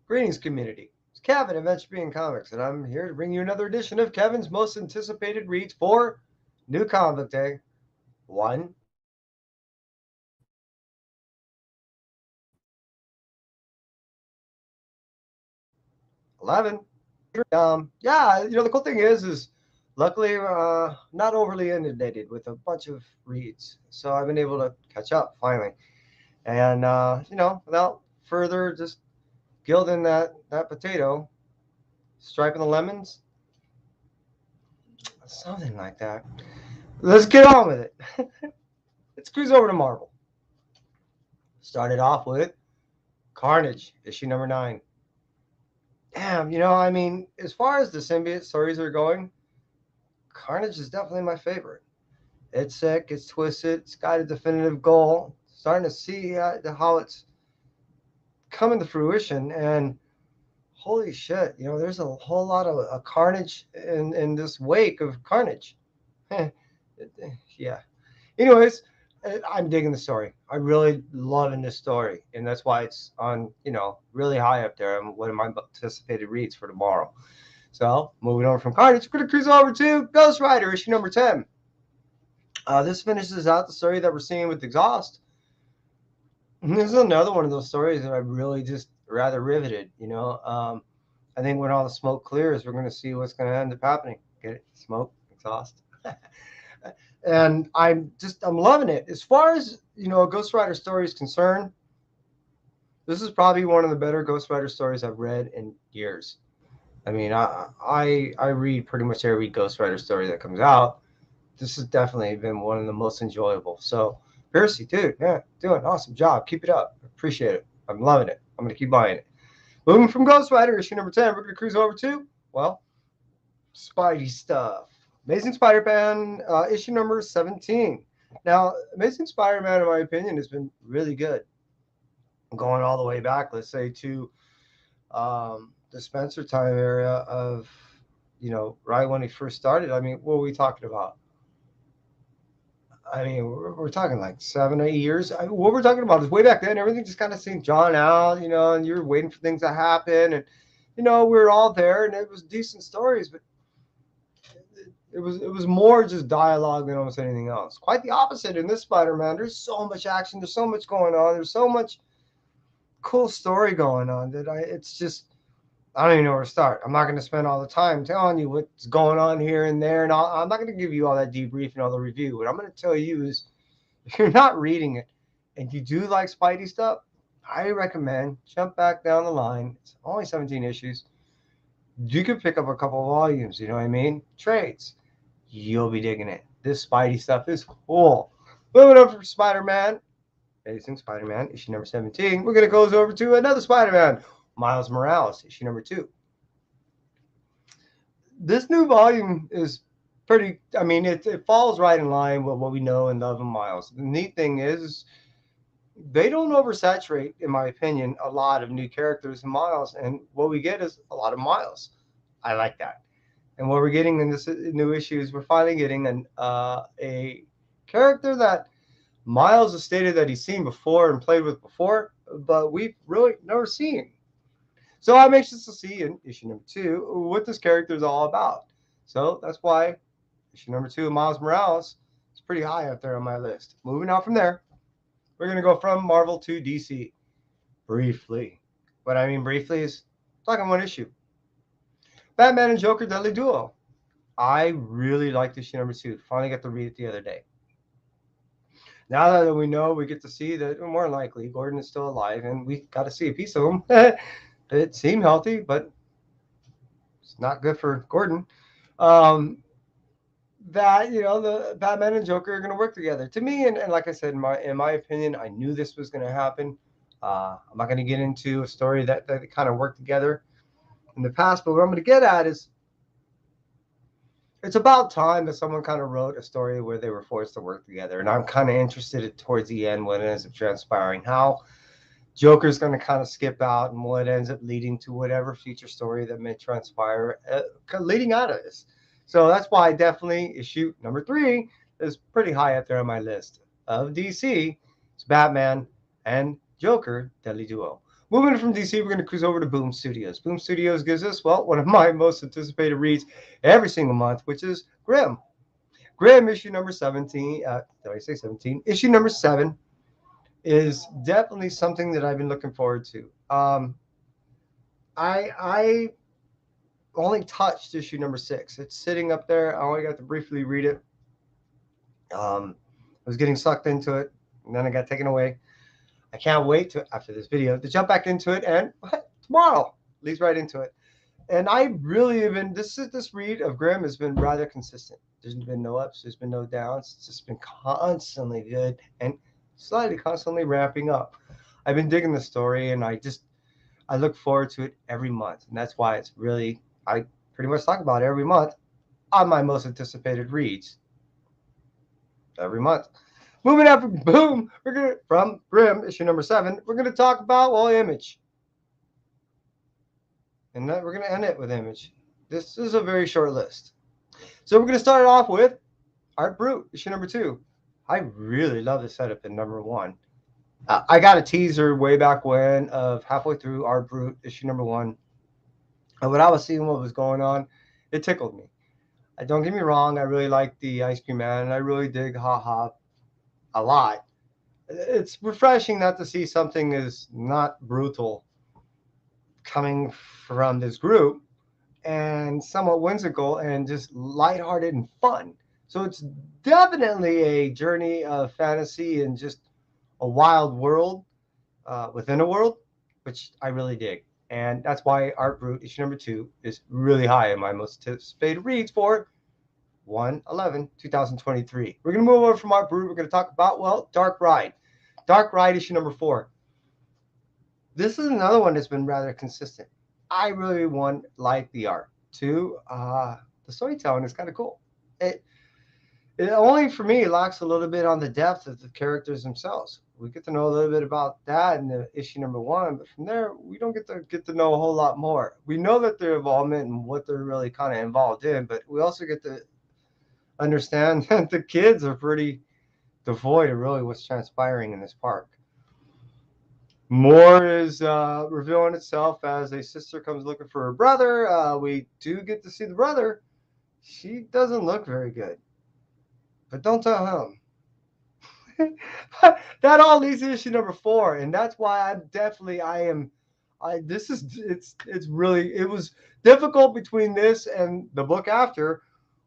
Greetings, community. It's Kevin of NCBD Comics, and I'm here to bring you another edition of Kevin's most anticipated reads for New Comic Book Day 1. 11. The cool thing is luckily not overly inundated with a bunch of reads, so I've been able to catch up finally. And without further just gilding that potato, striping the lemons, something like that. Let's get on with it. Let's cruise over to Marvel. Started off with Carnage, issue number 9. Damn, as far as the symbiote stories are going, Carnage is definitely my favorite. It's sick, it's twisted, it's got a definitive goal. Starting to see how it's coming to fruition, and holy shit, there's a whole lot of Carnage in this wake of Carnage. Yeah. Anyways, I'm digging the story. I'm really loving this story, and that's why it's on, really high up there. And one of my anticipated reads for tomorrow. So, moving over from Carnage, we're going to cruise over to Ghost Rider, issue number 10. This finishes out the story that we're seeing with Exhaust. And this is another one of those stories that I really just rather riveted, I think when all the smoke clears, we're going to see what's going to end up happening. Get it? Smoke, exhaust. And I'm loving it. As far as a Ghost Rider story is concerned, this is probably one of the better Ghost Rider stories I've read in years. I mean, I read pretty much every Ghost Rider story that comes out. This has definitely been one of the most enjoyable. So, Percy, dude, man, doing an awesome job. Keep it up. Appreciate it. I'm loving it. I'm gonna keep buying it. Moving from Ghost Rider issue number 10, we're gonna cruise over to Spidey stuff. Amazing Spider-Man, issue number 17. Now, Amazing Spider-Man, in my opinion, has been really good. Going all the way back, let's say, to the Spencer time area of, right when he first started. I mean, what were we talking about? I mean, we're talking like 7 or 8 years. What we're talking about is way back then, everything just kind of seemed drawn out, and you're waiting for things to happen. And, we were all there, and it was decent stories, but it was more just dialogue than almost anything else. Quite the opposite in this Spider-Man. There's so much action. There's so much going on. There's so much cool story going on that it's just, I don't even know where to start. I'm not going to spend all the time telling you what's going on here and there, and I'm not going to give you all that debrief and all the review. What I'm going to tell you is, if you're not reading it and you do like Spidey stuff, I recommend jump back down the line. It's only 17 issues. You could pick up a couple of volumes. You know what I mean? Trades. You'll be digging it. This Spidey stuff is cool. Moving over for Spider-Man. Amazing Spider-Man, issue number 17. We're going to close over to another Spider-Man, Miles Morales, issue number 2. This new volume is pretty, it falls right in line with what we know and love of Miles. The neat thing is they don't oversaturate, in my opinion, a lot of new characters in Miles, and what we get is a lot of Miles. I like that. And what we're getting in this new issue is we're finally getting a character that Miles has stated that he's seen before and played with before, but we've really never seen. So I'm anxious to see in issue number 2 what this character is all about. So that's why issue number 2 of Miles Morales is pretty high up there on my list. Moving on from there, we're going to go from Marvel to DC briefly. What I mean briefly is talking one issue. Batman and Joker Deadly Duo. I really liked issue number 2. Finally got to read it the other day. Now that we know, we get to see that more than likely Gordon is still alive, and we got to see a piece of him. It seemed healthy, but it's not good for Gordon. The Batman and Joker are going to work together. To me, and like I said, in my opinion, I knew this was going to happen. I'm not going to get into a story that kind of worked together in the past, but what I'm going to get at is it's about time that someone kind of wrote a story where they were forced to work together. And I'm kind of interested towards the end when it ends up transpiring, how Joker's going to kind of skip out and what ends up leading to whatever future story that may transpire leading out of this. So that's why definitely issue number 3 is pretty high up there on my list of DC. It's Batman and Joker Deadly Duo. Moving from DC, we're going to cruise over to Boom Studios. Boom Studios gives us, well, one of my most anticipated reads every single month, which is Grimm. Grimm issue number 17. Did I say 17? Issue number 7 is definitely something that I've been looking forward to. I only touched issue number 6. It's sitting up there. I only got to briefly read it. I was getting sucked into it, and then I got taken away. I can't wait to, after this video, to jump back into it, and tomorrow leads right into it. And I really have been, this read of Grimm has been rather consistent. There's been no ups, there's been no downs. It's just been constantly good and slightly constantly ramping up. I've been digging the story, and I look forward to it every month. And that's why it's really, I pretty much talk about it every month on my most anticipated reads. Every month. Moving up from Boom, from Grimm, issue number 7, we're gonna talk about, well, Image. And we're going to end it with Image. This is a very short list. So we're going to start it off with Art Brut, issue number 2. I really love the setup in number 1. I got a teaser way back when of halfway through Art Brut, issue number 1. And when I was seeing what was going on, it tickled me. Don't get me wrong, I really like the Ice Cream Man, and I really dig Ha Ha a lot. It's refreshing not to see something as not brutal coming from this group, and somewhat whimsical and just lighthearted and fun. So it's definitely a journey of fantasy and just a wild world within a world, which I really dig. And that's why Art Brut issue number 2 is really high in my most anticipated reads for 1/11/2023. We're going to move over from Art Brut. We're going to talk about, well, Dark Ride. Dark Ride issue number 4. This is another one that's been rather consistent. I really like the art. 2, the storytelling is kind of cool. It only for me lacks a little bit on the depth of the characters themselves. We get to know a little bit about that in the issue number 1, but from there we don't get to know a whole lot more. We know that their involvement and what they're really kind of involved in, but we also get to understand that the kids are pretty devoid of really what's transpiring in this park. More is revealing itself as a sister comes looking for her brother. We do get to see the brother. She doesn't look very good, but don't tell him. That all leads to issue number 4, and that's why it was difficult between this and the book after,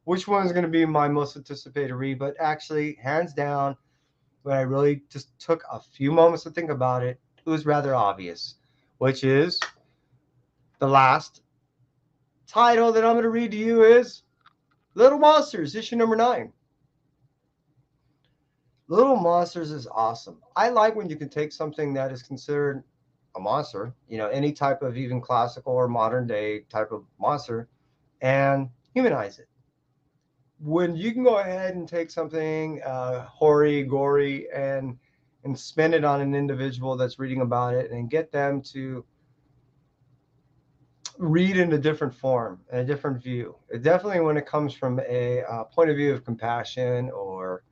which one is going to be my most anticipated read. But actually, hands down, when I really just took a few moments to think about it, it was rather obvious, which is the last title that I'm going to read to you is Little Monsters, issue number 9. Little Monsters is awesome. I like when you can take something that is considered a monster, any type of even classical or modern day type of monster, and humanize it. When you can go ahead and take something hoary, gory, and spin it on an individual that's reading about it and get them to read in a different form, a different view. Definitely when it comes from a point of view of compassion or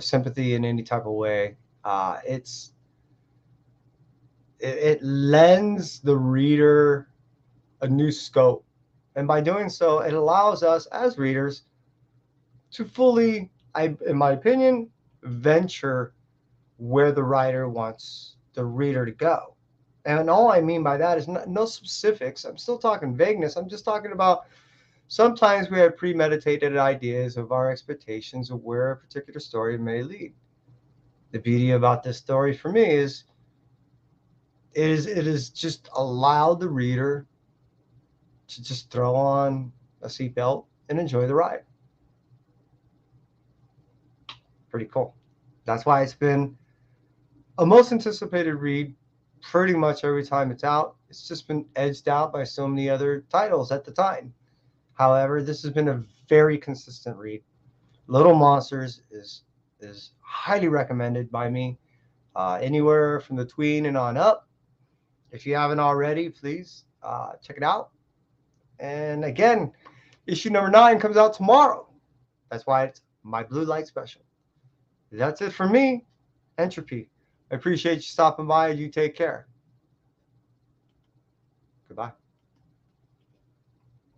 sympathy in any type of way, it lends the reader a new scope. And by doing so, it allows us as readers to fully, in my opinion, venture where the writer wants the reader to go. And all I mean by that is no specifics. I'm still talking vagueness. I'm just talking about sometimes we have premeditated ideas of our expectations of where a particular story may lead. The beauty about this story for me is it is just allowed the reader to just throw on a seatbelt and enjoy the ride. Pretty cool. That's why it's been a most anticipated read pretty much every time it's out. It's just been edged out by so many other titles at the time. However, this has been a very consistent read. Little Monsters is highly recommended by me, anywhere from the tween and on up. If you haven't already, please check it out. And again, issue number 9 comes out tomorrow. That's why it's my Blue Light special. That's it for me, Entropy. I appreciate you stopping by. You take care. Goodbye.